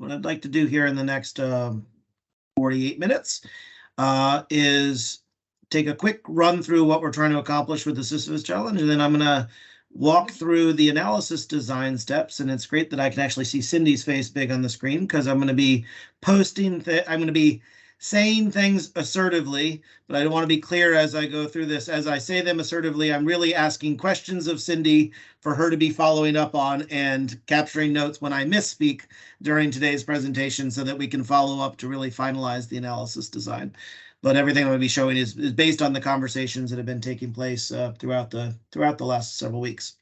what I'd like to do here in the next 48 minutes is take a quick run through what we're trying to accomplish with the Sisyphus challenge, and then I'm going to walk through the analysis design steps. And it's great that I can actually see Cindy's face big on the screen, because I'm going to be posting, I'm going to be saying things assertively, but I want to be clear as I go through this. As I say them assertively, I'm really asking questions of Cindy for her to be following up on and capturing notes when I misspeak during today's presentation, so that we can follow up to really finalize the analysis design. But everything I'm going to be showing is based on the conversations that have been taking place throughout the last several weeks.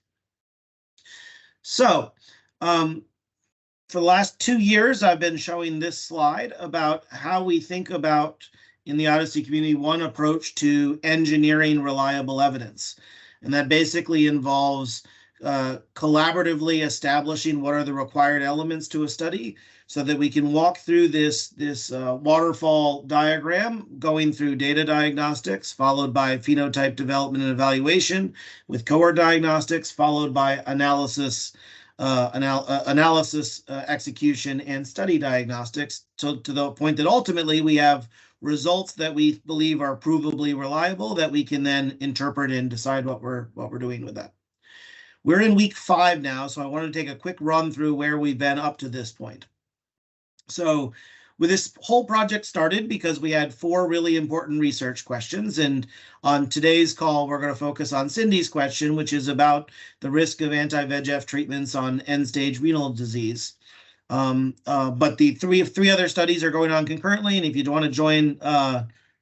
So, for the last 2 years, I've been showing this slide about how we think about, in the Odyssey community, one approach to engineering reliable evidence. And that basically involves collaboratively establishing what are the required elements to a study, so that we can walk through this waterfall diagram, going through data diagnostics, followed by phenotype development and evaluation, with cohort diagnostics, followed by analysis, execution, and study diagnostics, to the point that ultimately we have results that we believe are provably reliable, that we can then interpret and decide what we're doing with that. We're in week 5 now, so I want to take a quick run through where we've been up to this point. So with this whole project started because we had 4 really important research questions, and on today's call we're going to focus on Cindy's question, which is about the risk of anti-VEGF treatments on end-stage renal disease. But the three other studies are going on concurrently, and if you want to join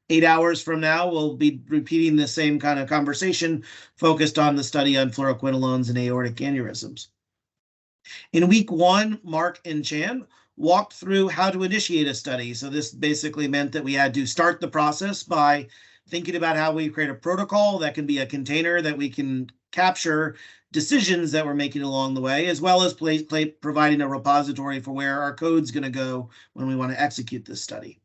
8 hours from now, we'll be repeating the same kind of conversation focused on the study on fluoroquinolones and aortic aneurysms. In week 1, Mark and Chan walked through how to initiate a study. So this basically meant that we had to start the process by thinking about how we create a protocol that can be a container that we can capture decisions that we're making along the way, as well as providing a repository for where our code's going to go when we want to execute this study.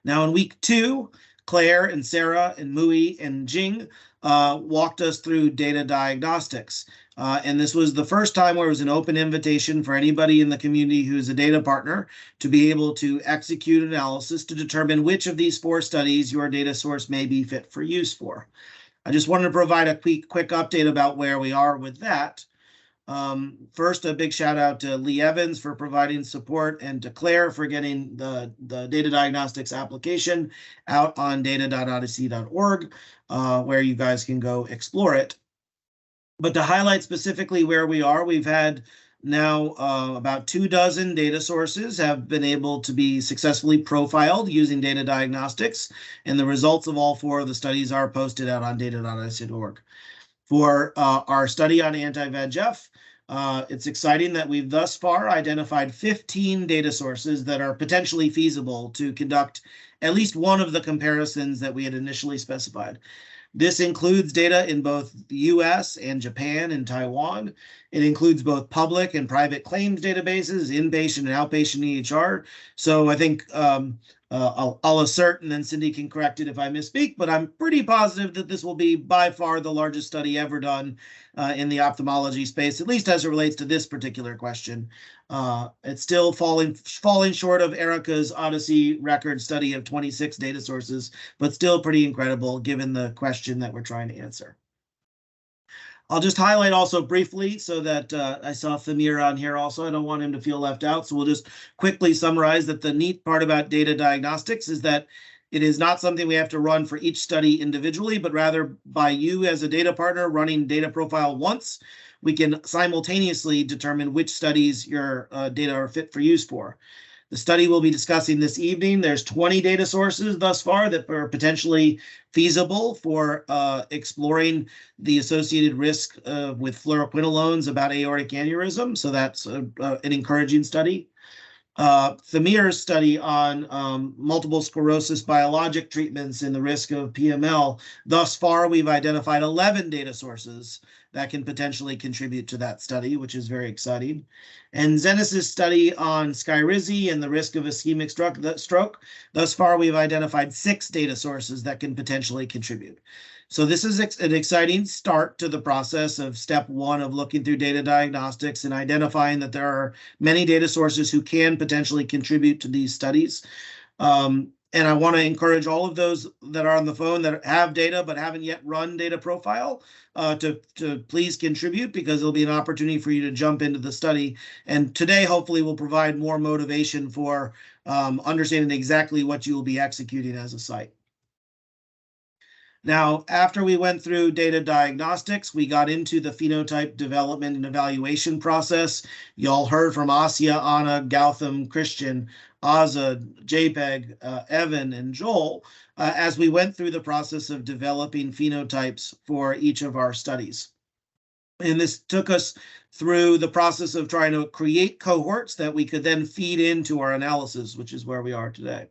Now in week 2, Claire and Sarah and Mui and Jing walked us through data diagnostics. And this was the first time where it was an open invitation for anybody in the community who's a data partner to be able to execute analysis to determine which of these 4 studies your data source may be fit for use for. I just wanted to provide a quick update about where we are with that. First, a big shout out to Lee Evans for providing support, and to Claire for getting the data diagnostics application out on data.odyssey.org, where you guys can go explore it. But to highlight specifically where we are, we've had now about 24 data sources have been able to be successfully profiled using data diagnostics, and the results of all 4 of the studies are posted out on data.odyssey.org. For our study on anti-VEGF, it's exciting that we've thus far identified 15 data sources that are potentially feasible to conduct at least one of the comparisons that we had initially specified. This includes data in both the US and Japan and Taiwan. It includes both public and private claims databases, inpatient and outpatient EHR. So I think I'll assert, and then Cindy can correct it if I misspeak, but I'm pretty positive that this will be by far the largest study ever done in the ophthalmology space, at least as it relates to this particular question. It's still falling short of Erica's Odyssey record study of 26 data sources, but still pretty incredible given the question that we're trying to answer. I'll just highlight also briefly, so that I saw Thamir on here also. I don't want him to feel left out. So we'll just quickly summarize that the neat part about data diagnostics is that it is not something we have to run for each study individually, but rather by you as a data partner running data profile once, we can simultaneously determine which studies your data are fit for use for. The study we'll be discussing this evening, there's 20 data sources thus far that are potentially feasible for exploring the associated risk with fluoroquinolones about aortic aneurysm. So that's an encouraging study. Thamir's study on multiple sclerosis biologic treatments and the risk of PML. Thus far, we've identified 11 data sources that can potentially contribute to that study, which is very exciting. And Zenas' study on Skyrizi and the risk of ischemic stroke, thus far we've identified 6 data sources that can potentially contribute. So this is an exciting start to the process of step 1 of looking through data diagnostics and identifying that there are many data sources who can potentially contribute to these studies. And I want to encourage all of those that are on the phone that have data but haven't yet run data profile to please contribute, because it'll be an opportunity for you to jump into the study. And today, hopefully, will provide more motivation for understanding exactly what you will be executing as a site. Now, after we went through data diagnostics, we got into the phenotype development and evaluation process. Y'all heard from Asya, Anna, Gautam, Christian, Azad, JPEG, Evan, and Joel as we went through the process of developing phenotypes for each of our studies. And this took us through the process of trying to create cohorts that we could then feed into our analysis, which is where we are today.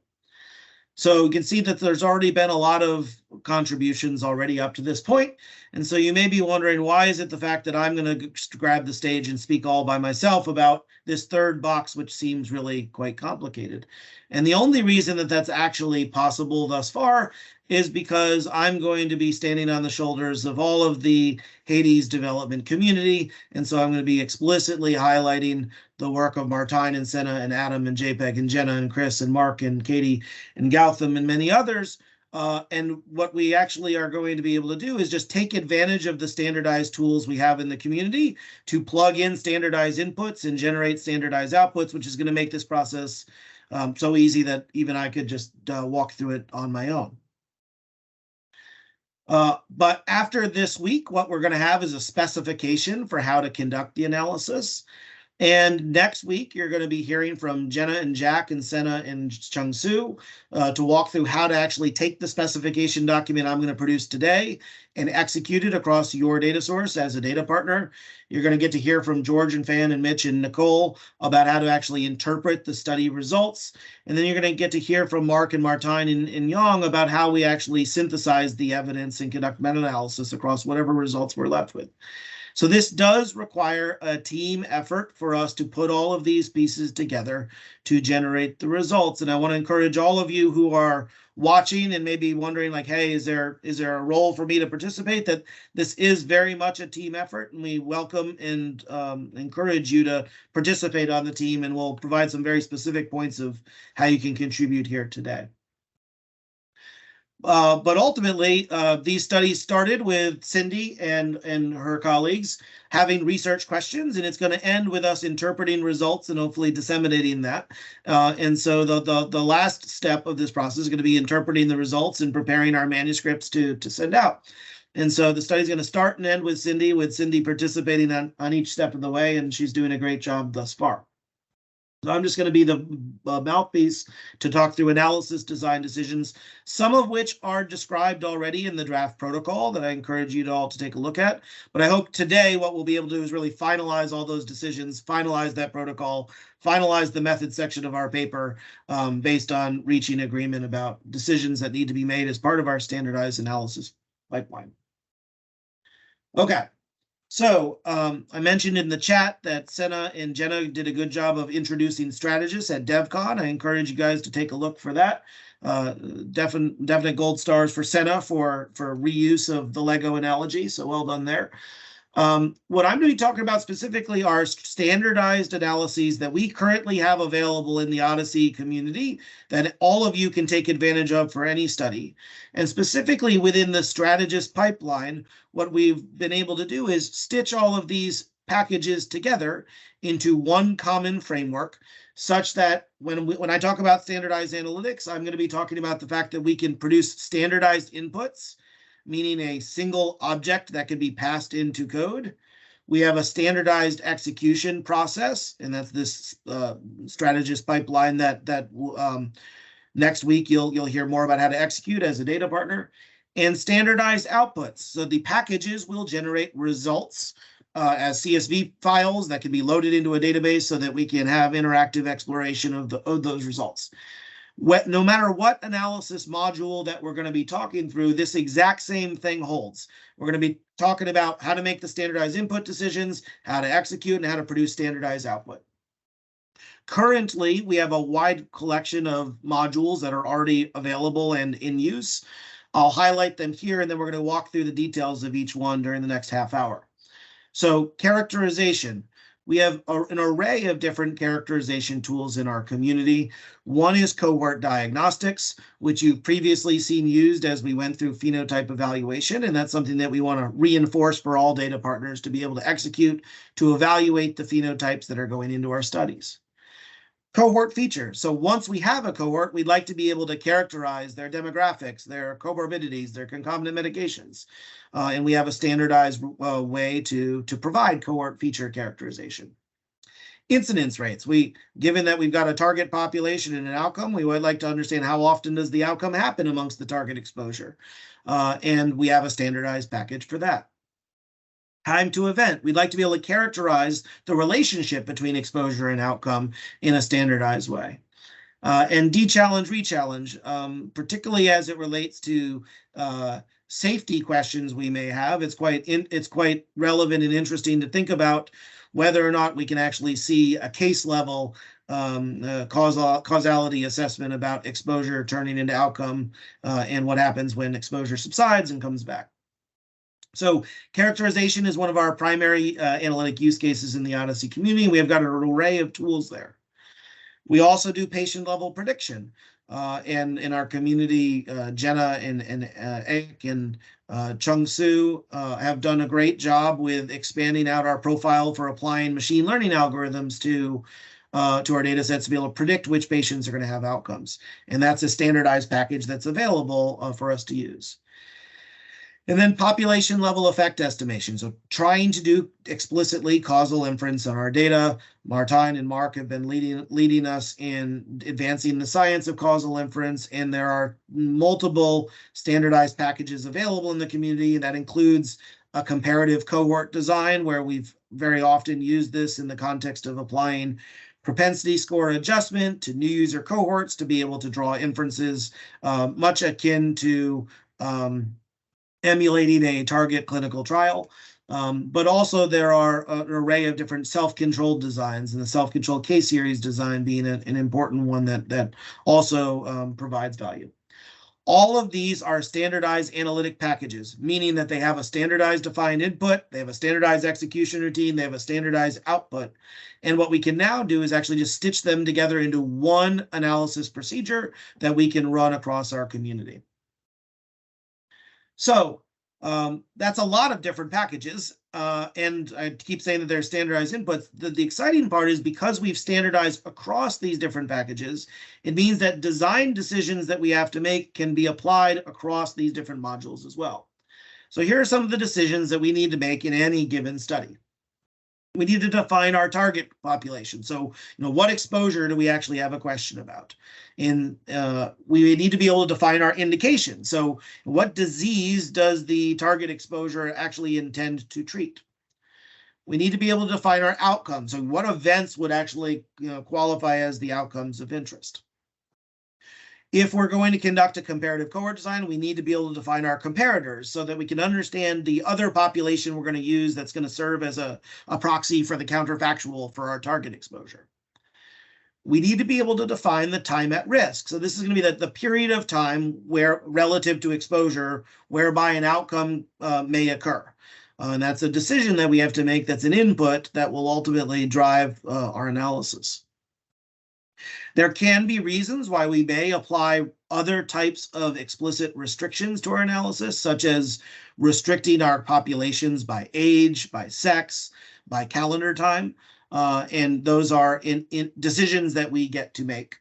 So you can see that there's already been a lot of contributions already up to this point. And so you may be wondering, why is it the fact that I'm going to grab the stage and speak all by myself about this third box, which seems really quite complicated? And the only reason that that's actually possible thus far is because I'm going to be standing on the shoulders of all of the Hades development community. And so I'm going to be explicitly highlighting the work of Martijn and Senna and Adam and JPEG and Jenna and Chris and Mark and Katie and Gautam and many others. And what we actually are going to be able to do is just take advantage of the standardized tools we have in the community to plug in standardized inputs and generate standardized outputs, which is going to make this process so easy that even I could just walk through it on my own. But after this week, what we're going to have is a specification for how to conduct the analysis. And next week, you're going to be hearing from Jenna and Jack and Senna and Chung-Soo to walk through how to actually take the specification document I'm going to produce today and execute it across your data source as a data partner. You're going to get to hear from George and Fan and Mitch and Nicole about how to actually interpret the study results. And then you're going to get to hear from Mark and Martijn and Yang about how we actually synthesize the evidence and conduct meta-analysis across whatever results we're left with. So this does require a team effort for us to put all of these pieces together to generate the results. And I want to encourage all of you who are watching and maybe wondering, like, hey, is there a role for me to participate? That this is very much a team effort, and we welcome and encourage you to participate on the team, and we'll provide some very specific points of how you can contribute here today. But ultimately, these studies started with Cindy and her colleagues having research questions, and it's going to end with us interpreting results and hopefully disseminating that. And so the last step of this process is going to be interpreting the results and preparing our manuscripts to send out. And so the study is going to start and end with Cindy participating on each step of the way, and she's doing a great job thus far. So I'm just going to be the mouthpiece to talk through analysis design decisions, some of which are described already in the draft protocol that I encourage you all to take a look at. But I hope today what we'll be able to do is really finalize all those decisions, finalize that protocol, finalize the method section of our paper based on reaching agreement about decisions that need to be made as part of our standardized analysis pipeline. Okay. So I mentioned in the chat that Senna and Jenna did a good job of introducing Strategus at DevCon. I encourage you guys to take a look for that. Definite gold stars for Senna for reuse of the Lego analogy. So well done there. What I'm going to be talking about specifically are standardized analyses that we currently have available in the Odyssey community that all of you can take advantage of for any study. And specifically within the Strategus pipeline, what we've been able to do is stitch all of these packages together into one common framework, such that when I talk about standardized analytics, I'm going to be talking about the fact that we can produce standardized inputs, meaning a single object that can be passed into code. We have a standardized execution process, and that's this Strategus pipeline that next week you'll hear more about how to execute as a data partner, and standardized outputs. So the packages will generate results as CSV files that can be loaded into a database so that we can have interactive exploration of those results. No matter what analysis module that we're going to be talking through, this exact same thing holds. We're going to be talking about how to make the standardized input decisions, how to execute, and how to produce standardized output. Currently, we have a wide collection of modules that are already available and in use. I'll highlight them here, and then we're going to walk through the details of each one during the next half hour. So, characterization. We have an array of different characterization tools in our community. One is cohort diagnostics, which you've previously seen used as we went through phenotype evaluation, and that's something that we want to reinforce for all data partners to be able to execute to evaluate the phenotypes that are going into our studies. Cohort feature. So once we have a cohort, we'd like to be able to characterize their demographics, their comorbidities, their concomitant medications. And we have a standardized way to provide cohort feature characterization. Incidence rates. Given that we've got a target population and an outcome, we would like to understand how often does the outcome happen amongst the target exposure. And we have a standardized package for that. Time to event. We'd like to be able to characterize the relationship between exposure and outcome in a standardized way. And dechallenge, rechallenge, particularly as it relates to safety questions we may have. It's quite relevant and interesting to think about whether or not we can actually see a case level causality assessment about exposure turning into outcome and what happens when exposure subsides and comes back. So characterization is one of our primary analytic use cases in the Odyssey community. We have got an array of tools there. We also do patient-level prediction. And in our community, Jenna and Ek and Chung Su have done a great job with expanding out our profile for applying machine learning algorithms to our data sets to be able to predict which patients are going to have outcomes. And that's a standardized package that's available for us to use. And then population level effect estimation. So trying to do explicitly causal inference on our data. Martijn and Mark have been leading us in advancing the science of causal inference, and there are multiple standardized packages available in the community, and that includes a comparative cohort design, where we've very often used this in the context of applying propensity score adjustment to new user cohorts to be able to draw inferences much akin to emulating a target clinical trial. But also there are an array of different self-controlled designs, and the self-controlled K-series design being an important one that also provides value. All of these are standardized analytic packages, meaning that they have a standardized defined input, they have a standardized execution routine, they have a standardized output. And what we can now do is actually just stitch them together into one analysis procedure that we can run across our community. So that's a lot of different packages, and I keep saying that they're standardized inputs. The exciting part is because we've standardized across these different packages, it means that design decisions that we have to make can be applied across these different modules as well. So here are some of the decisions that we need to make in any given study. We need to define our target population. So, what exposure do we actually have a question about? And we need to be able to define our indication. So what disease does the target exposure actually intend to treat? We need to be able to define our outcomes. So what events would actually qualify as the outcomes of interest? If we're going to conduct a comparative cohort design, we need to be able to define our comparators so that we can understand the other population we're going to use that's going to serve as a proxy for the counterfactual for our target exposure. We need to be able to define the time at risk. So this is going to be the period of time where relative to exposure whereby an outcome may occur. And that's a decision that we have to make that's an input that will ultimately drive our analysis. There can be reasons why we may apply other types of explicit restrictions to our analysis, such as restricting our populations by age, by sex, by calendar time, and those are in decisions that we get to make.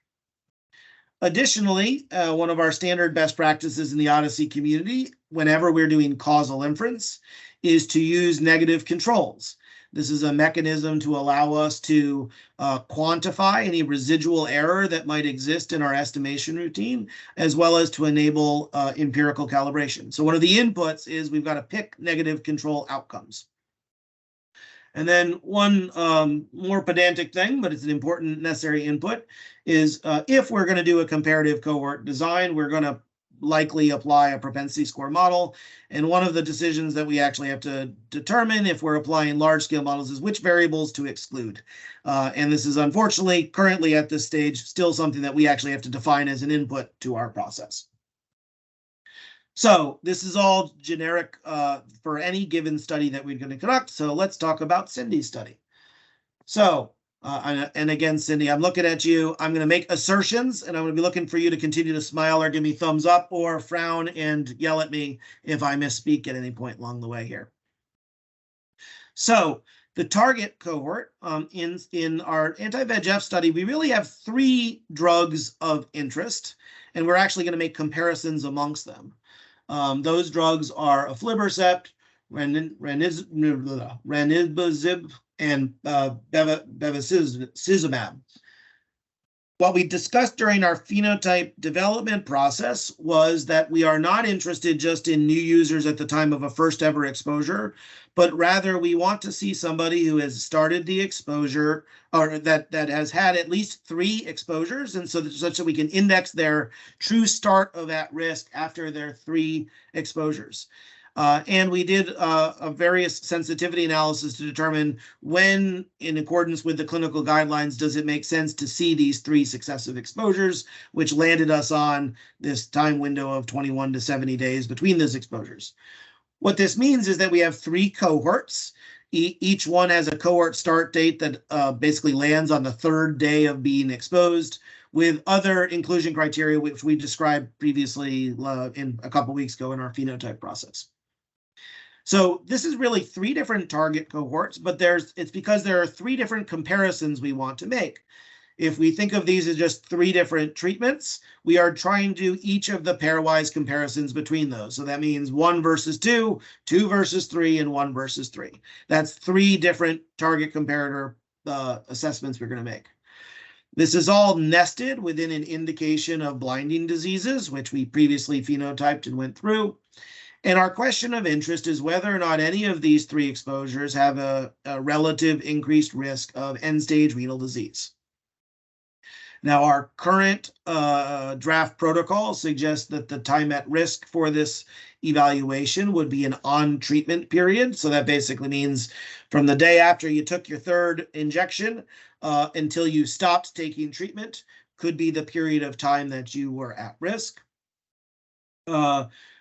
Additionally, one of our standard best practices in the Odyssey community, whenever we're doing causal inference, is to use negative controls. This is a mechanism to allow us to quantify any residual error that might exist in our estimation routine, as well as to enable empirical calibration. So one of the inputs is we've got to pick negative control outcomes. And then one more pedantic thing, but it's an important necessary input, is if we're going to do a comparative cohort design, we're going to likely apply a propensity score model. And one of the decisions that we actually have to determine if we're applying large scale models is which variables to exclude. And this is unfortunately currently at this stage still something that we actually have to define as an input to our process. So this is all generic for any given study that we're going to conduct. So let's talk about Cindy's study. So, and again, Cindy, I'm looking at you. I'm going to make assertions, and I'm going to be looking for you to continue to smile or give me thumbs up or frown and yell at me if I misspeak at any point along the way here. So the target cohort in our anti-VEGF study, we really have 3 drugs of interest, and we're actually going to make comparisons amongst them. Those drugs are aflibercept, ranibizumab, and bevacizumab. What we discussed during our phenotype development process was that we are not interested just in new users at the time of a first ever exposure, but rather we want to see somebody who has started the exposure or that has had at least 3 exposures, and so such that we can index their true start of at risk after their 3 exposures. And we did a various sensitivity analysis to determine when, in accordance with the clinical guidelines, does it make sense to see these 3 successive exposures, which landed us on this time window of 21 to 70 days between those exposures. What this means is that we have 3 cohorts. Each one has a cohort start date that basically lands on the 3rd day of being exposed, with other inclusion criteria, which we described previously in a couple weeks ago in our phenotype process. So this is really 3 different target cohorts, but it's because there are 3 different comparisons we want to make. If we think of these as just 3 different treatments, we are trying to do each of the pairwise comparisons between those. So that means 1 versus 2, 2 versus 3, and 1 versus 3. That's 3 different target comparator assessments we're going to make. This is all nested within an indication of blinding diseases, which we previously phenotyped and went through. And our question of interest is whether or not any of these 3 exposures have a relative increased risk of end-stage renal disease. Now, our current draft protocol suggests that the time at risk for this evaluation would be an on-treatment period. So that basically means from the day after you took your 3rd injection until you stopped taking treatment could be the period of time that you were at risk.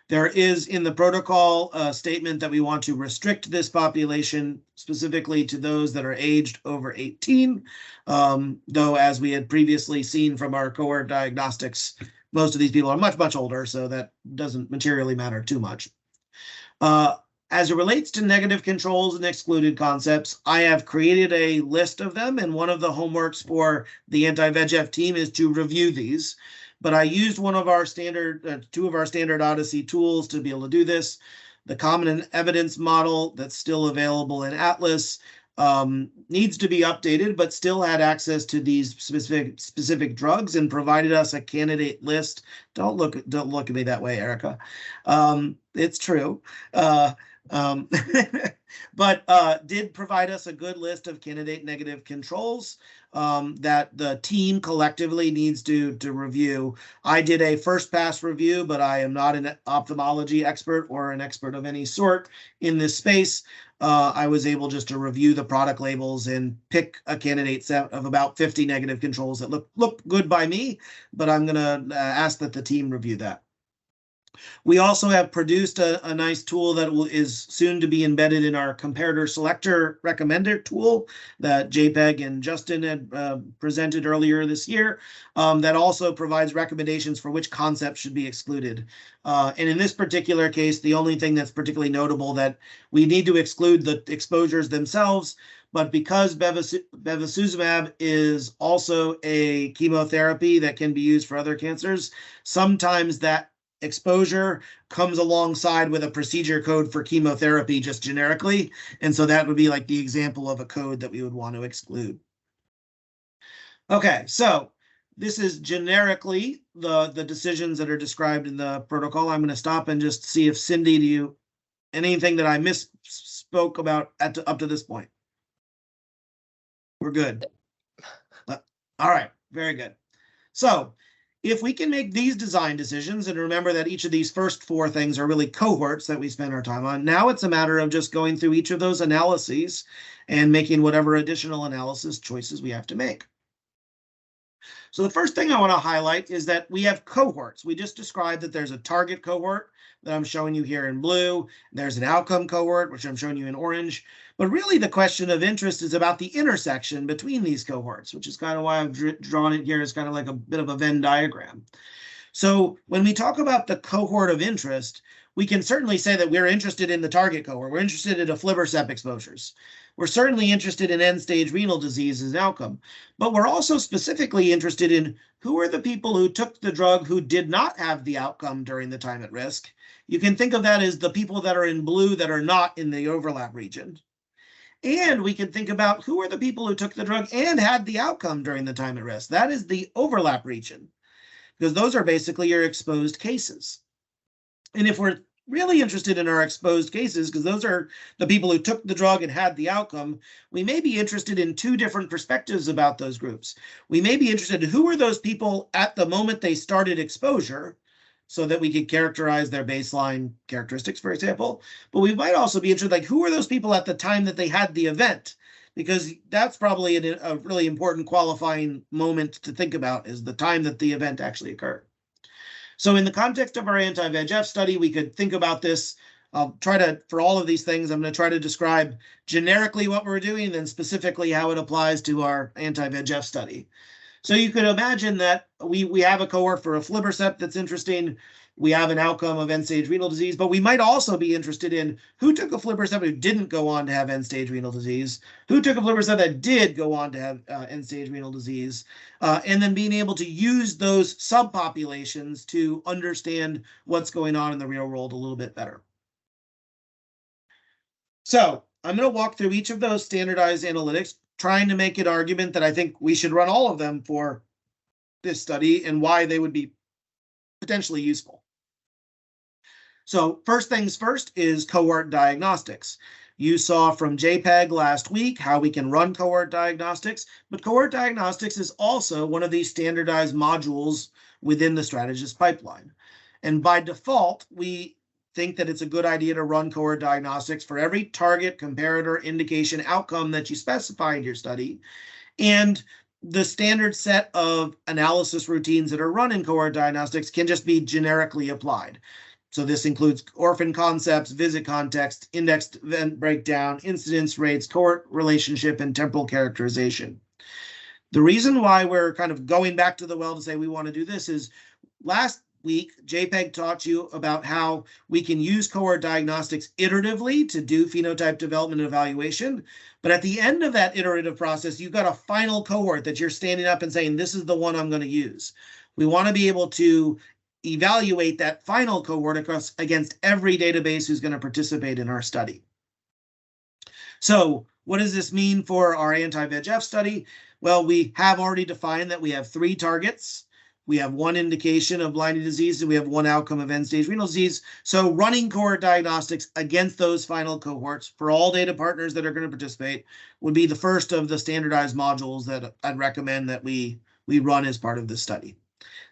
There is in the protocol a statement that we want to restrict this population specifically to those that are aged over 18, though as we had previously seen from our cohort diagnostics, most of these people are much, much older, so that doesn't materially matter too much. As it relates to negative controls and excluded concepts, I have created a list of them, and one of the homeworks for the anti-VEGF team is to review these. But I used one of our standard, 2 of our standard Odyssey tools to be able to do this. The common evidence model that's still available in Atlas needs to be updated, but still had access to these specific drugs and provided us a candidate list. Don't look at me that way, Erica. It's true. But did provide us a good list of candidate negative controls that the team collectively needs to review. I did a first pass review, but I am not an ophthalmology expert or an expert of any sort in this space. I was able just to review the product labels and pick a candidate set of about 50 negative controls that look good by me, but I'm going to ask that the team review that. We also have produced a nice tool that is soon to be embedded in our comparator selector recommender tool that JPEG and Justin had presented earlier this year, that also provides recommendations for which concepts should be excluded. And in this particular case, the only thing that's particularly notable that we need to exclude the exposures themselves, but because bevacizumab is also a chemotherapy that can be used for other cancers, sometimes that exposure comes alongside with a procedure code for chemotherapy just generically. And so that would be like the example of a code that we would want to exclude. Okay, so this is generically the decisions that are described in the protocol. I'm going to stop and just see if Cindy, anything that I misspoke about up to this point? We're good. All right, very good. So if we can make these design decisions, and remember that each of these first four things are really cohorts that we spend our time on, now it's a matter of just going through each of those analyses and making whatever additional analysis choices we have to make. So the first thing I want to highlight is that we have cohorts. We just described that there's a target cohort that I'm showing you here in blue. There's an outcome cohort, which I'm showing you in orange. But really the question of interest is about the intersection between these cohorts, which is kind of why I've drawn it here as kind of like a bit of a Venn diagram. So when we talk about the cohort of interest, we can certainly say that we're interested in the target cohort. We're interested in aflibercept exposures. We're certainly interested in end-stage renal disease as an outcome, but we're also specifically interested in who are the people who took the drug who did not have the outcome during the time at risk. You can think of that as the people that are in blue that are not in the overlap region. And we can think about who are the people who took the drug and had the outcome during the time at risk. That is the overlap region, because those are basically your exposed cases. And if we're really interested in our exposed cases, because those are the people who took the drug and had the outcome, we may be interested in two different perspectives about those groups. We may be interested in who are those people at the moment they started exposure, so that we could characterize their baseline characteristics, for example. But we might also be interested, like, who are those people at the time that they had the event? Because that's probably a really important qualifying moment to think about, is the time that the event actually occurred. So in the context of our anti-VEGF study, we could think about this. I'll try to, for all of these things, I'm going to try to describe generically what we're doing, and then specifically how it applies to our anti-VEGF study. So you could imagine that we have a cohort for aflibercept that's interesting. We have an outcome of end-stage renal disease, but we might also be interested in who took aflibercept who didn't go on to have end-stage renal disease, who took aflibercept that did go on to have end-stage renal disease, and then being able to use those subpopulations to understand what's going on in the real world a little bit better. So I'm going to walk through each of those standardized analytics, trying to make an argument that I think we should run all of them for this study and why they would be potentially useful. So first things first is cohort diagnostics. You saw from JPEG last week how we can run cohort diagnostics, but cohort diagnostics is also one of these standardized modules within the Strategist pipeline. And by default, we think that it's a good idea to run cohort diagnostics for every target, comparator, indication, outcome that you specify in your study. And the standard set of analysis routines that are run in cohort diagnostics can just be generically applied. So this includes orphan concepts, visit context, indexed event breakdown, incidence rates, cohort relationship, and temporal characterization. The reason why we're kind of going back to the well to say we want to do this is last week, JPEG taught you about how we can use cohort diagnostics iteratively to do phenotype development and evaluation. But at the end of that iterative process, you've got a final cohort that you're standing up and saying, this is the one I'm going to use. We want to be able to evaluate that final cohort against every database who's going to participate in our study. So what does this mean for our anti-VEGF study? Well, we have already defined that we have 3 targets. We have 1 indication of blinding disease, and we have 1 outcome of end-stage renal disease. So running cohort diagnostics against those final cohorts for all data partners that are going to participate would be the first of the standardized modules that I'd recommend that we run as part of this study.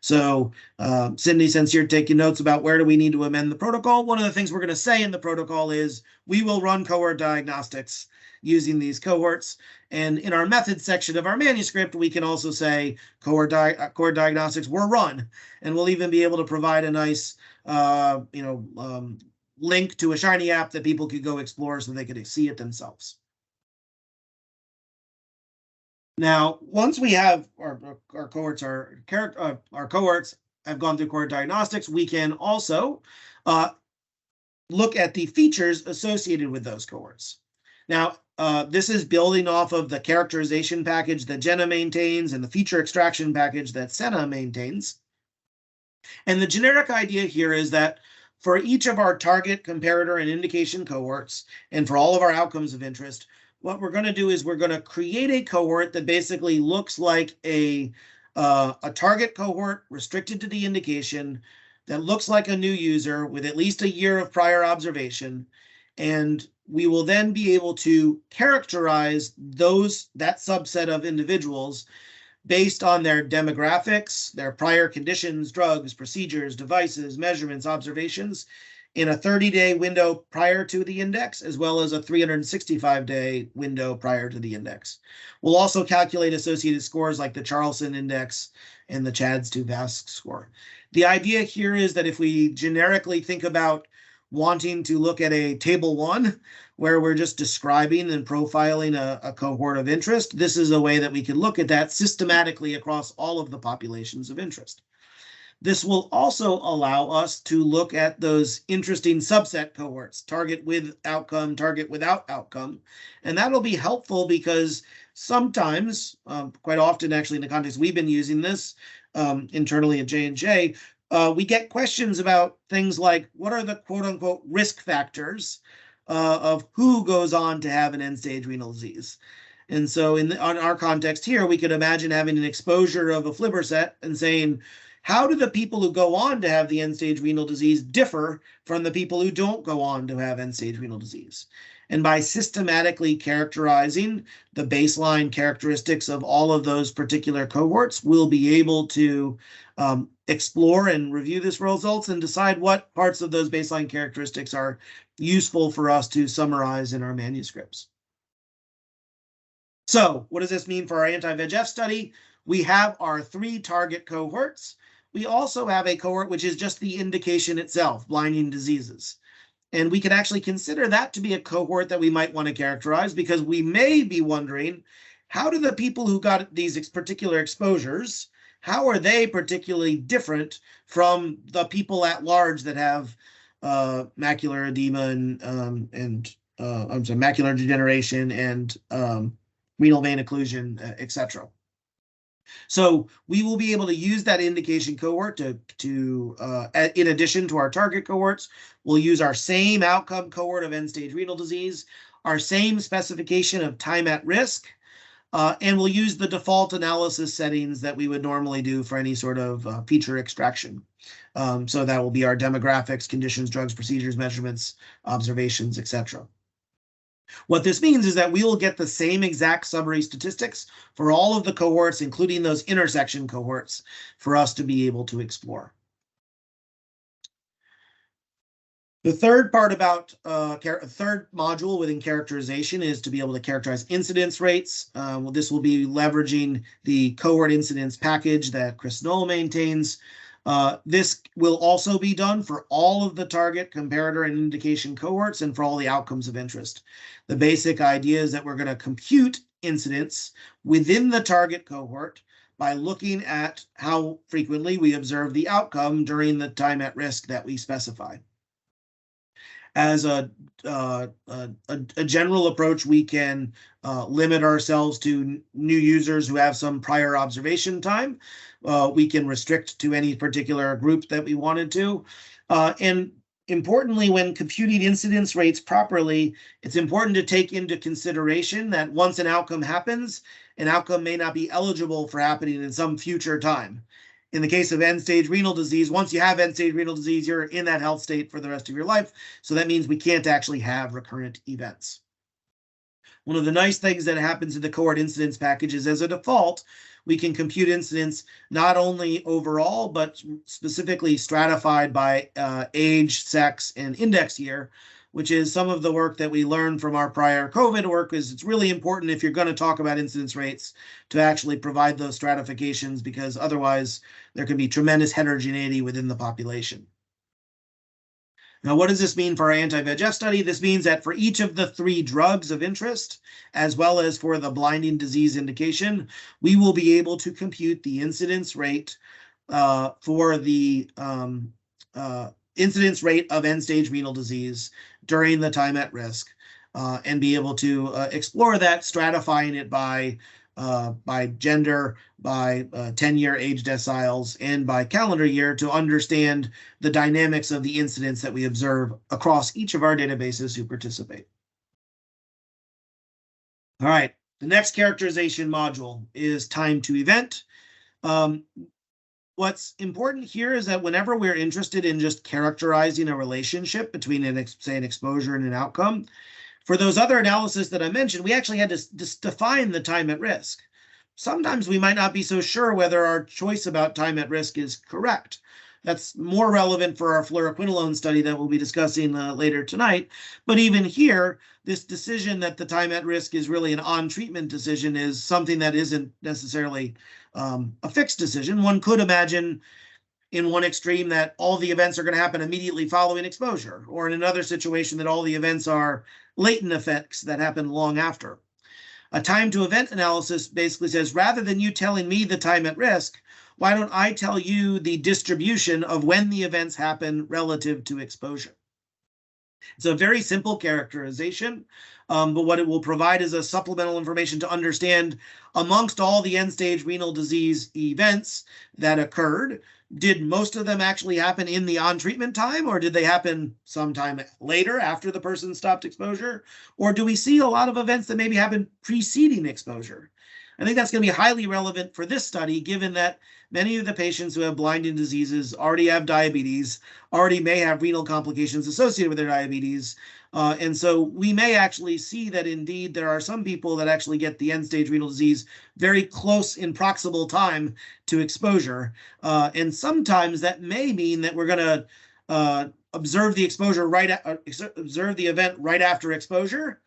So Cindy, since you're taking notes about where do we need to amend the protocol, one of the things we're going to say in the protocol is we will run cohort diagnostics using these cohorts. And in our methods section of our manuscript, we can also say cohort diagnostics were run, and we'll even be able to provide a nice link to a Shiny app that people could go explore so they could see it themselves. Now, once we have our cohorts, our cohorts have gone through cohort diagnostics, we can also look at the features associated with those cohorts. Now, this is building off of the characterization package that Jenna maintains and the feature extraction package that Senna maintains. And the generic idea here is that for each of our target, comparator, and indication cohorts, and for all of our outcomes of interest, what we're going to do is we're going to create a cohort that basically looks like a target cohort restricted to the indication that looks like a new user with at least a year of prior observation. And we will then be able to characterize that subset of individuals based on their demographics, their prior conditions, drugs, procedures, devices, measurements, observations in a 30-day window prior to the index, as well as a 365-day window prior to the index. We'll also calculate associated scores like the Charlson index and the CHADS2-VASC score. The idea here is that if we generically think about wanting to look at a table 1, where we're just describing and profiling a cohort of interest, this is a way that we can look at that systematically across all of the populations of interest. This will also allow us to look at those interesting subset cohorts, target with outcome, target without outcome. And that'll be helpful because sometimes, quite often actually in the context we've been using this internally at J&J, we get questions about things like what are the quote unquote risk factors of who goes on to have an end-stage renal disease. And so on our context here, we could imagine having an exposure of aflibercept and saying, how do the people who go on to have the end-stage renal disease differ from the people who don't go on to have end-stage renal disease? And by systematically characterizing the baseline characteristics of all of those particular cohorts, we'll be able to explore and review this results and decide what parts of those baseline characteristics are useful for us to summarize in our manuscripts. So what does this mean for our anti-VEGF study? We have our 3 target cohorts. We also have a cohort which is just the indication itself, blinding diseases. And we can actually consider that to be a cohort that we might want to characterize, because we may be wondering, how do the people who got these particular exposures, how are they particularly different from the people at large that have macular edema and macular degeneration and renal vein occlusion, etc. So we will be able to use that indication cohort to in addition to our target cohorts, we'll use our same outcome cohort of end-stage renal disease, our same specification of time at risk, and we'll use the default analysis settings that we would normally do for any sort of feature extraction. So that will be our demographics, conditions, drugs, procedures, measurements, observations, etc. What this means is that we will get the same exact summary statistics for all of the cohorts, including those intersection cohorts, for us to be able to explore. The third part about third module within characterization is to be able to characterize incidence rates. This will be leveraging the cohort incidence package that Chris Knoll maintains. This will also be done for all of the target, comparator, and indication cohorts and for all the outcomes of interest. The basic idea is that we're going to compute incidence within the target cohort by looking at how frequently we observe the outcome during the time at risk that we specify. As a general approach, we can limit ourselves to new users who have some prior observation time. We can restrict to any particular group that we wanted to. And importantly, when computing incidence rates properly, it's important to take into consideration that once an outcome happens, an outcome may not be eligible for happening in some future time. In the case of end-stage renal disease, once you have end-stage renal disease, you're in that health state for the rest of your life. So that means we can't actually have recurrent events. One of the nice things that happens in the cohort incidence package is, as a default, we can compute incidence not only overall, but specifically stratified by age, sex, and index year, which is some of the work that we learned from our prior COVID work. Is it's really important, if you're going to talk about incidence rates, to actually provide those stratifications, because otherwise there can be tremendous heterogeneity within the population. Now, what does this mean for our anti-VEGF study? This means that for each of the 3 drugs of interest, as well as for the blinding disease indication, we will be able to compute the incidence rate for the incidence rate of end-stage renal disease during the time at risk, and be able to explore that, stratifying it by gender, by 10-year age deciles, and by calendar year, to understand the dynamics of the incidence that we observe across each of our databases who participate. All right, the next characterization module is time to event. What's important here is that whenever we're interested in just characterizing a relationship between, say, an exposure and an outcome, for those other analyses that I mentioned, we actually had to define the time at risk. Sometimes we might not be so sure whether our choice about time at risk is correct. That's more relevant for our fluoroquinolone study that we'll be discussing later tonight. But even here, this decision that the time at risk is really an on-treatment decision is something that isn't necessarily a fixed decision. One could imagine in one extreme that all the events are going to happen immediately following exposure, or in another situation that all the events are latent effects that happen long after. A time to event analysis basically says, rather than you telling me the time at risk, why don't I tell you the distribution of when the events happen relative to exposure? It's a very simple characterization, but what it will provide is a supplemental information to understand amongst all the end-stage renal disease events that occurred, did most of them actually happen in the on-treatment time, or did they happen sometime later after the person stopped exposure? Or do we see a lot of events that maybe happened preceding exposure? I think that's going to be highly relevant for this study, given that many of the patients who have blinding diseases already have diabetes, already may have renal complications associated with their diabetes. And so we may actually see that indeed there are some people that actually get the end-stage renal disease very close in proximal time to exposure. And sometimes that may mean that we're going to observe the event right after exposure.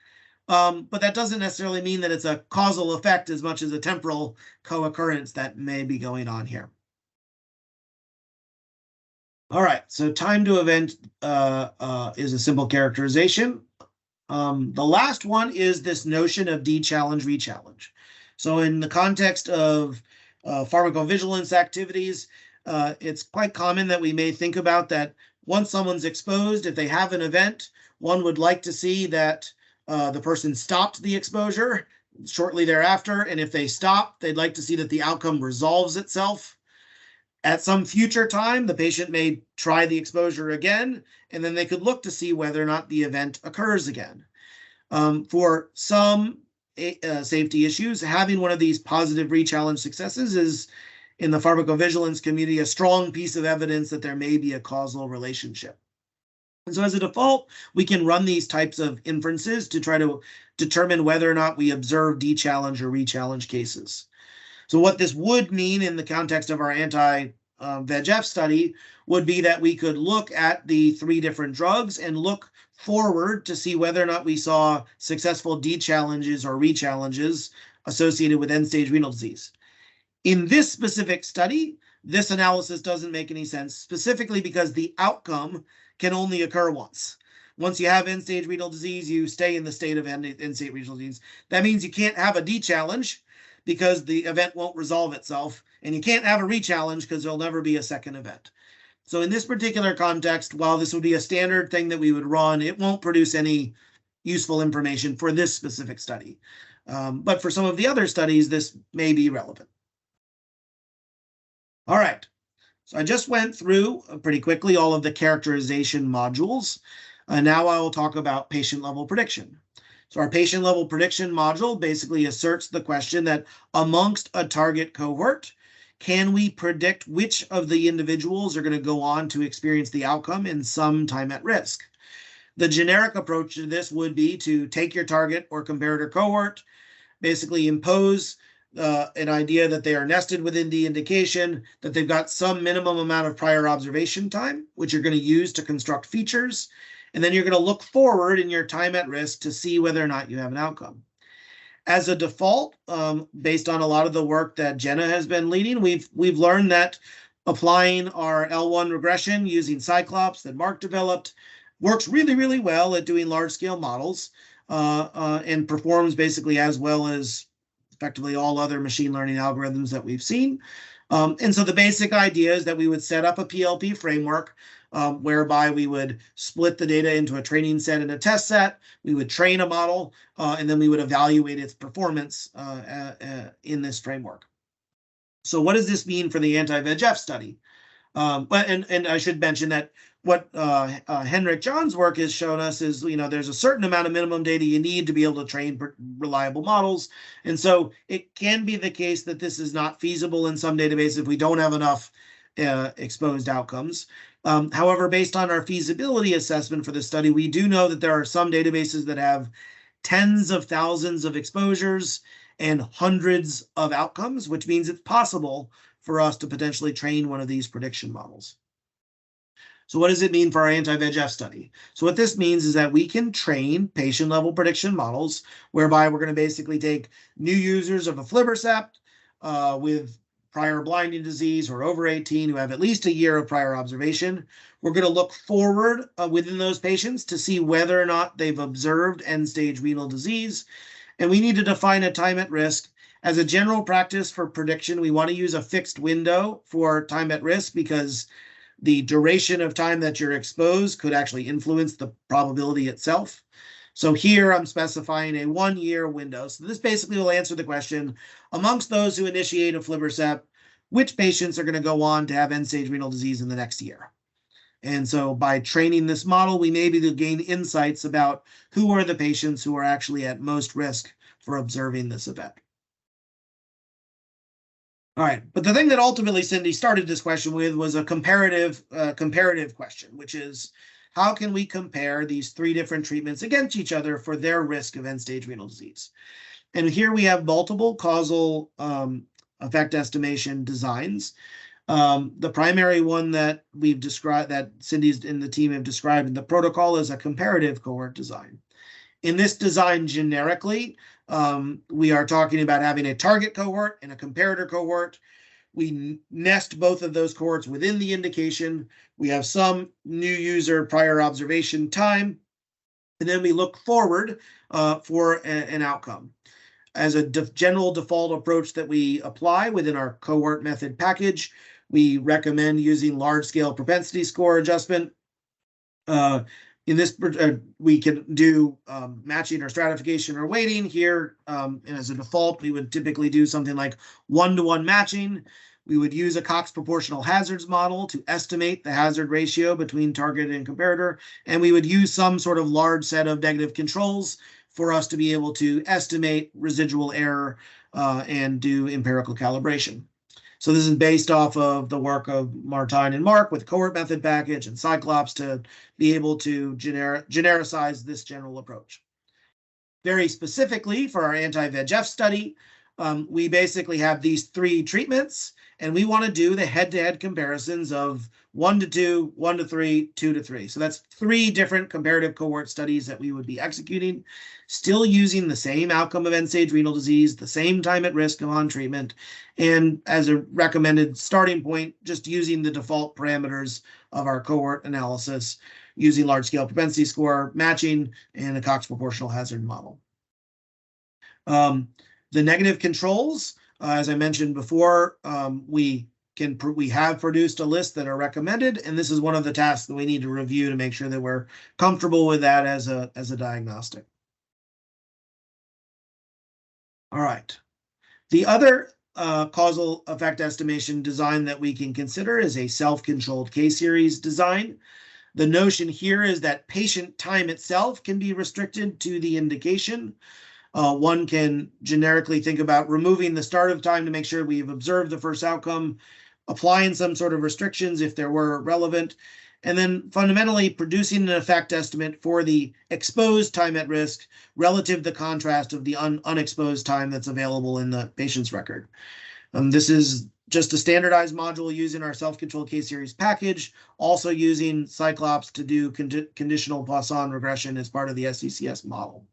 But that doesn't necessarily mean that it's a causal effect as much as a temporal co-occurrence that may be going on here. All right, so time to event is a simple characterization. The last one is this notion of dechallenge, rechallenge. So in the context of pharmacovigilance activities, it's quite common that we may think about that once someone's exposed, if they have an event, one would like to see that the person stopped the exposure shortly thereafter, and if they stop, they'd like to see that the outcome resolves itself. At some future time, the patient may try the exposure again, and then they could look to see whether or not the event occurs again. For some safety issues, having one of these positive rechallenge successes is, in the pharmacovigilance community, a strong piece of evidence that there may be a causal relationship. And so as a default, we can run these types of inferences to try to determine whether or not we observe dechallenge or rechallenge cases. So what this would mean in the context of our anti-VEGF study would be that we could look at the 3 different drugs and look forward to see whether or not we saw successful dechallenges or rechallenges associated with end-stage renal disease. In this specific study, this analysis doesn't make any sense, specifically because the outcome can only occur once. Once you have end-stage renal disease, you stay in the state of end-stage renal disease. That means you can't have a dechallenge because the event won't resolve itself, and you can't have a rechallenge because there'll never be a second event. So in this particular context, while this would be a standard thing that we would run, it won't produce any useful information for this specific study. But for some of the other studies, this may be relevant. All right, so I just went through pretty quickly all of the characterization modules. Now I will talk about patient-level prediction. So our patient-level prediction module basically asserts the question that amongst a target cohort, can we predict which of the individuals are going to go on to experience the outcome in some time at risk? The generic approach to this would be to take your target or comparator cohort, basically impose an idea that they are nested within the indication, that they've got some minimum amount of prior observation time, which you're going to use to construct features. And then you're going to look forward in your time at risk to see whether or not you have an outcome. As a default, based on a lot of the work that Jenna has been leading, we've learned that applying our L1 regression using Cyclops that Mark developed works really, really well at doing large-scale models and performs basically as well as effectively all other machine learning algorithms that we've seen. And so the basic idea is that we would set up a PLP framework whereby we would split the data into a training set and a test set. We would train a model, and then we would evaluate its performance in this framework. So what does this mean for the anti-VEGF study? And I should mention that what Henrik John's work has shown us is, there's a certain amount of minimum data you need to be able to train reliable models. And so it can be the case that this is not feasible in some databases if we don't have enough exposed outcomes. However, based on our feasibility assessment for the study, we do know that there are some databases that have tens of thousands of exposures and hundreds of outcomes, which means it's possible for us to potentially train one of these prediction models. So what does it mean for our anti-VEGF study? So what this means is that we can train patient-level prediction models, whereby we're going to basically take new users of aflibercept with prior blinding disease or over 18 who have at least a year of prior observation. We're going to look forward within those patients to see whether or not they've observed end-stage renal disease. And we need to define a time at risk. As a general practice for prediction, we want to use a fixed window for time at risk because the duration of time that you're exposed could actually influence the probability itself. So here I'm specifying a 1-year window. So this basically will answer the question, amongst those who initiate aflibercept, which patients are going to go on to have end-stage renal disease in the next year? And so by training this model, we may be able to gain insights about who are the patients who are actually at most risk for observing this event. All right, but the thing that ultimately Cindy started this question with was a comparative question, which is, how can we compare these 3 different treatments against each other for their risk of end-stage renal disease? And here we have multiple causal effect estimation designs. The primary one that we've described, that Cindy's and the team have described in the protocol, is a comparative cohort design. In this design, generically, we are talking about having a target cohort and a comparator cohort. We nest both of those cohorts within the indication. We have some new user prior observation time, and then we look forward for an outcome. As a general default approach that we apply within our cohort method package, we recommend using large-scale propensity score adjustment. In this, we can do matching or stratification or weighting here. And as a default, we would typically do something like 1-to-1 matching. We would use a Cox proportional hazards model to estimate the hazard ratio between target and comparator. And we would use some sort of large set of negative controls for us to be able to estimate residual error and do empirical calibration. So this is based off of the work of Martijn and Mark with cohort method package and Cyclops to be able to genericize this general approach. Very specifically for our anti-VEGF study, we basically have these 3 treatments, and we want to do the head-to-head comparisons of 1-to-2, 1-to-3, 2-to-3. So that's 3 different comparative cohort studies that we would be executing, still using the same outcome of end-stage renal disease, the same time at risk of on treatment, and as a recommended starting point, just using the default parameters of our cohort analysis, using large-scale propensity score, matching, and a Cox proportional hazard model. The negative controls, as I mentioned before, we have produced a list that are recommended, and this is one of the tasks that we need to review to make sure that we're comfortable with that as a diagnostic. All right. The other causal effect estimation design that we can consider is a self-controlled K-series design. The notion here is that patient time itself can be restricted to the indication. One can generically think about removing the start of time to make sure we've observed the first outcome, applying some sort of restrictions if there were relevant, and then fundamentally producing an effect estimate for the exposed time at risk relative to the contrast of the unexposed time that's available in the patient's record. This is just a standardized module using our self-controlled K-series package, also using Cyclops to do conditional Poisson regression as part of the SCCS model.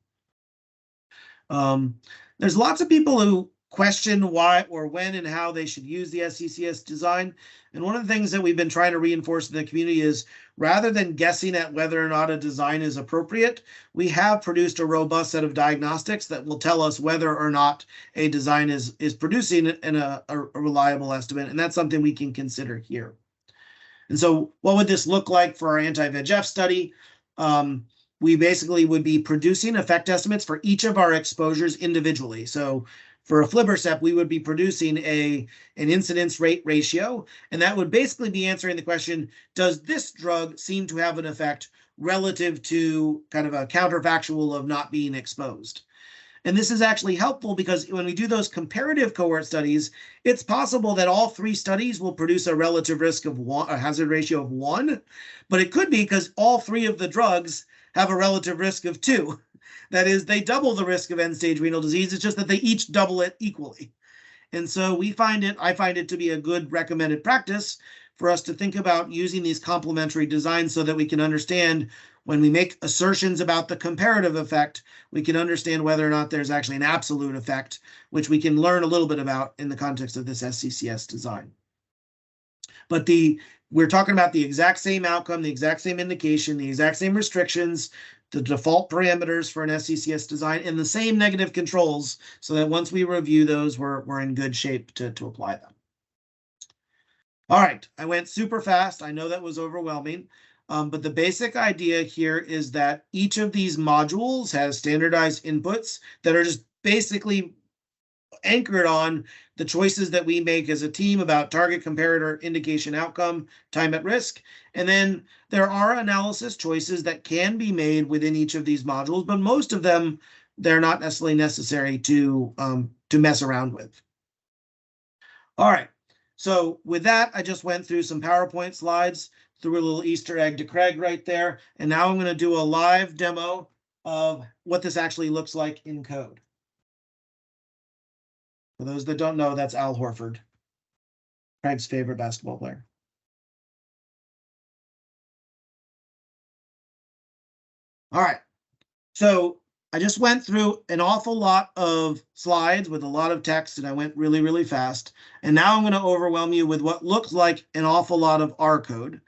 There's lots of people who question why or when and how they should use the SCCS design. And one of the things that we've been trying to reinforce in the community is, rather than guessing at whether or not a design is appropriate, we have produced a robust set of diagnostics that will tell us whether or not a design is producing a reliable estimate. And that's something we can consider here. And so what would this look like for our anti-VEGF study? We basically would be producing effect estimates for each of our exposures individually. So for aflibercept, we would be producing an incidence rate ratio, and that would basically be answering the question, does this drug seem to have an effect relative to kind of a counterfactual of not being exposed? And this is actually helpful because when we do those comparative cohort studies, it's possible that all 3 studies will produce a relative risk of 1, a hazard ratio of 1, but it could be because all 3 of the drugs have a relative risk of 2. That is, they double the risk of end-stage renal disease. It's just that they each double it equally. And so I find it to be a good recommended practice for us to think about using these complementary designs so that we can understand when we make assertions about the comparative effect, we can understand whether or not there's actually an absolute effect, which we can learn a little bit about in the context of this SCCS design. But we're talking about the exact same outcome, the exact same indication, the exact same restrictions, the default parameters for an SCCS design, and the same negative controls, so that once we review those, we're in good shape to apply them. All right, I went super fast. I know that was overwhelming. But the basic idea here is that each of these modules has standardized inputs that are just basically anchored on the choices that we make as a team about target, comparator, indication, outcome, time at risk. And then there are analysis choices that can be made within each of these modules, but most of them, they're not necessarily necessary to mess around with. All right, so with that, I just went through some PowerPoint slides, threw a little Easter egg to Craig right there. And now I'm going to do a live demo of what this actually looks like in code. For those that don't know, that's Al Horford, Craig's favorite basketball player. All right, so I just went through an awful lot of slides with a lot of text, and I went really, really fast. And now I'm going to overwhelm you with what looks like an awful lot of R code.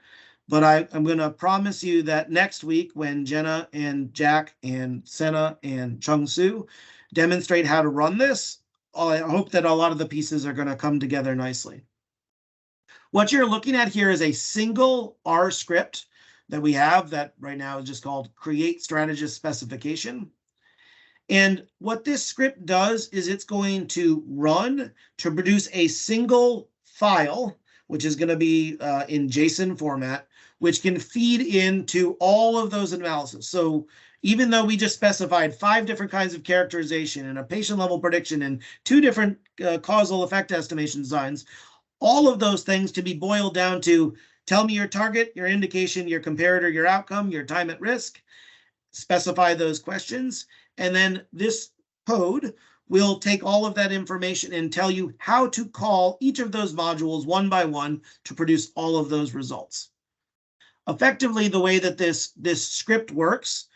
But I'm going to promise you that next week, when Jenna and Jack and Senna and Chung Su demonstrate how to run this, I hope that a lot of the pieces are going to come together nicely. What you're looking at here is a single R script that we have that right now is just called create strategist specification. And what this script does is it's going to run to produce a single file, which is going to be in JSON format, which can feed into all of those analyses. So even though we just specified 5 different kinds of characterization and a patient level prediction and 2 different causal effect estimation designs, all of those things to be boiled down to tell me your target, your indication, your comparator, your outcome, your time at risk, specify those questions. And then this code will take all of that information and tell you how to call each of those modules one by one to produce all of those results. Effectively, the way that this script works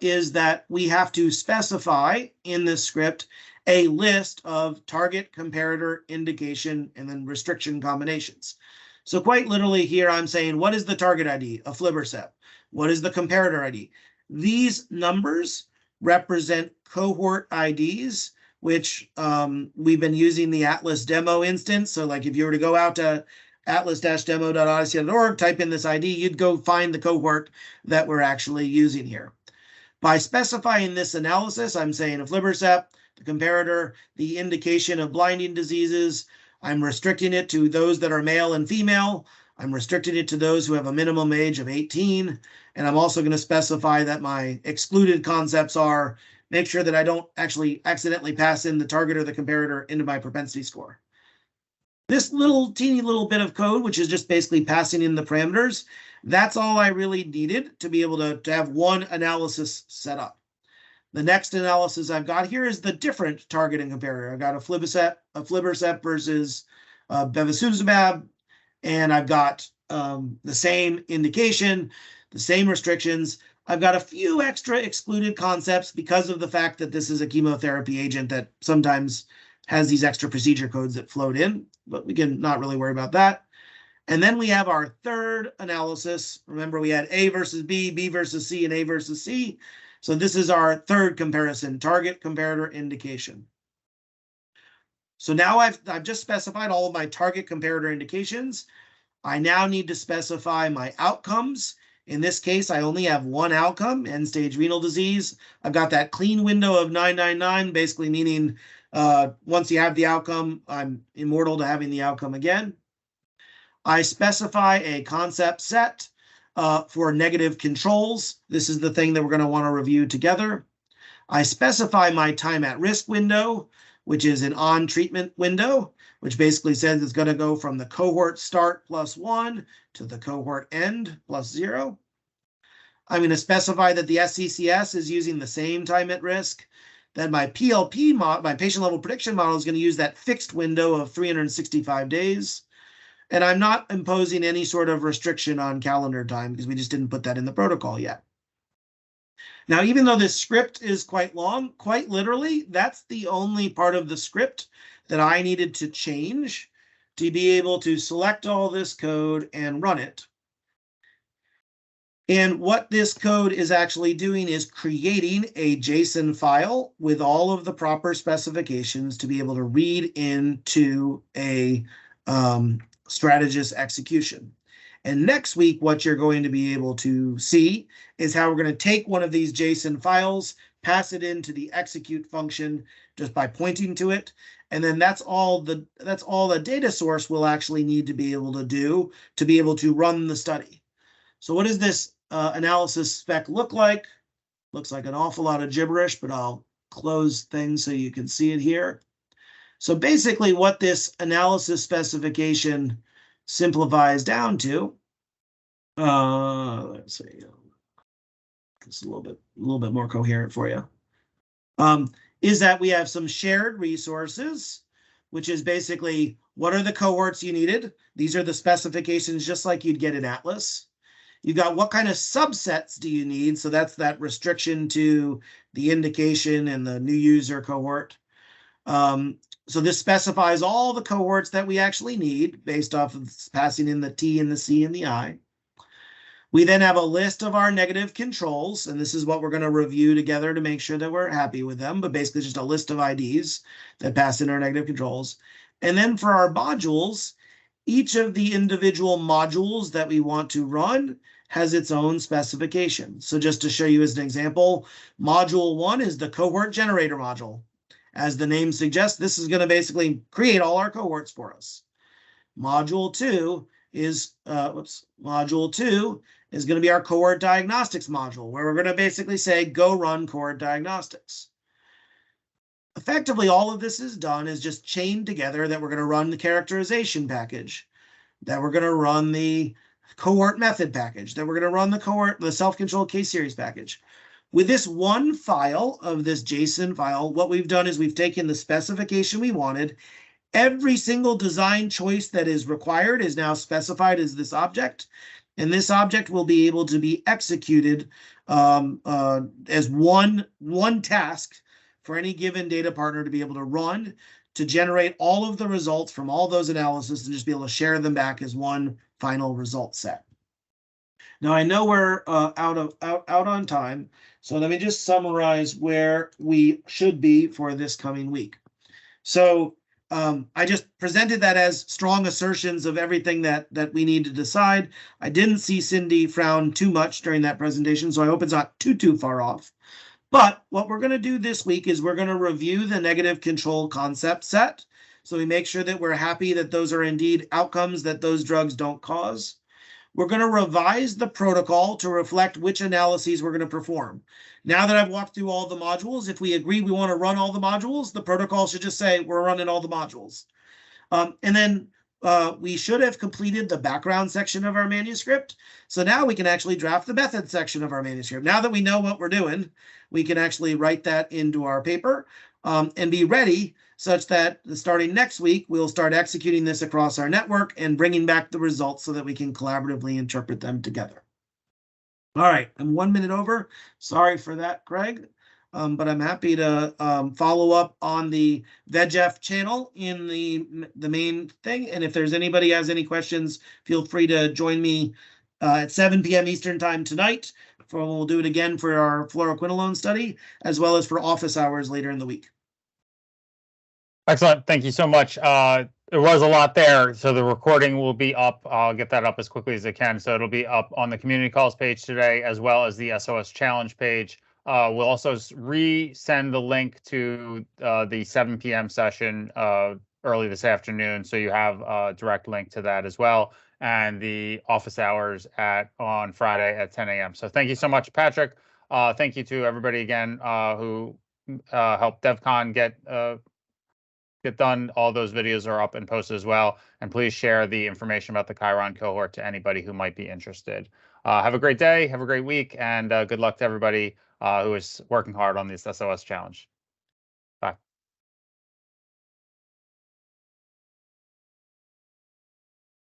is that we have to specify in this script a list of target, comparator, indication, and then restriction combinations. So quite literally here, I'm saying, what is the target ID? Aflibercept. What is the comparator ID? These numbers represent cohort IDs, which we've been using the Atlas demo instance. So like if you were to go out to atlas-demo.odyssey.org, type in this ID, you'd go find the cohort that we're actually using here. By specifying this analysis, I'm saying aflibercept, the comparator, the indication of blinding diseases. I'm restricting it to those that are male and female. I'm restricting it to those who have a minimum age of 18. And I'm also going to specify that my excluded concepts are make sure that I don't actually accidentally pass in the target or the comparator into my propensity score. This little teeny little bit of code, which is just basically passing in the parameters, that's all I really needed to be able to have one analysis set up. The next analysis I've got here is the different target and comparator. I've got aflibercept versus bevacizumab, and I've got the same indication, the same restrictions. I've got a few extra excluded concepts because of the fact that this is a chemotherapy agent that sometimes has these extra procedure codes that float in, but we can not really worry about that. And then we have our third analysis. Remember, we had A versus B, B versus C, and A versus C. So this is our third comparison, target, comparator, indication. So now I've just specified all of my target, comparator, indications. I now need to specify my outcomes. In this case, I only have one outcome, end-stage renal disease. I've got that clean window of 999, basically meaning once you have the outcome, I'm immortal to having the outcome again. I specify a concept set for negative controls. This is the thing that we're going to want to review together. I specify my time at risk window, which is an on treatment window, which basically says it's going to go from the cohort start +1 to the cohort end +0. I'm going to specify that the SCCS is using the same time at risk. Then my PLP, my patient level prediction model, is going to use that fixed window of 365 days. And I'm not imposing any sort of restriction on calendar time because we just didn't put that in the protocol yet. Now, even though this script is quite long, quite literally, that's the only part of the script that I needed to change to be able to select all this code and run it. And what this code is actually doing is creating a JSON file with all of the proper specifications to be able to read into a Strategus execution. And next week, what you're going to be able to see is how we're going to take one of these JSON files, pass it into the execute function just by pointing to it. And then that's all the data source will actually need to be able to do to be able to run the study. So what does this analysis spec look like? Looks like an awful lot of gibberish, but I'll close things so you can see it here. So basically what this analysis specification simplifies down to, let's see, this is a little bit more coherent for you, is that we have some shared resources, which is basically what are the cohorts you needed? These are the specifications just like you'd get in Atlas. You've got what kind of subsets do you need? So that's that restriction to the indication and the new user cohort. So this specifies all the cohorts that we actually need based off of passing in the T and the C and the I. We then have a list of our negative controls, and this is what we're going to review together to make sure that we're happy with them, but basically just a list of IDs that pass in our negative controls. And then for our modules, each of the individual modules that we want to run has its own specification. So just to show you as an example, module 1 is the cohort generator module. As the name suggests, this is going to basically create all our cohorts for us. Module 2 is module 2 is going to be our cohort diagnostics module, where we're going to basically say, go run cohort diagnostics. Effectively, all of this is done is just chained together that we're going to run the characterization package, that we're going to run the cohort method package, that we're going to run the self-controlled case series package. With this one file of this JSON file, what we've done is we've taken the specification we wanted. Every single design choice that is required is now specified as this object, and this object will be able to be executed as one task for any given data partner to be able to run to generate all of the results from all those analyses and just be able to share them back as one final result set. Now I know we're out on time, so let me just summarize where we should be for this coming week. So I just presented that as strong assertions of everything that we need to decide. I didn't see Cindy frown too much during that presentation, so I hope it's not too far off. But what we're going to do this week is we're going to review the negative control concept set. So we make sure that we're happy that those are indeed outcomes that those drugs don't cause. We're going to revise the protocol to reflect which analyses we're going to perform. Now that I've walked through all the modules, if we agree we want to run all the modules, the protocol should just say we're running all the modules. And then we should have completed the background section of our manuscript. So now we can actually draft the method section of our manuscript. Now that we know what we're doing, we can actually write that into our paper and be ready such that starting next week, we'll start executing this across our network and bringing back the results so that we can collaboratively interpret them together. All right, I'm 1 minute over. Sorry for that, Craig. But I'm happy to follow up on the VEGF channel in the main thing. And if there's anybody has any questions, feel free to join me at 7 p.m. Eastern time tonight. We'll do it again for our fluoroquinolone study, as well as for office hours later in the week. Excellent. Thank you so much. There was a lot there, so the recording will be up. I'll get that up as quickly as I can. So it'll be up on the community calls page today, as well as the SOS challenge page. We'll also resend the link to the 7 p.m. session early this afternoon, so you have a direct link to that as well, and the office hours on Friday at 10 a.m. So thank you so much, Patrick. Thank you to everybody again who helped DevCon get done. All those videos are up and posted as well. And please share the information about the Chiron cohort to anybody who might be interested. Have a great day, have a great week, and good luck to everybody who is working hard on this SOS challenge.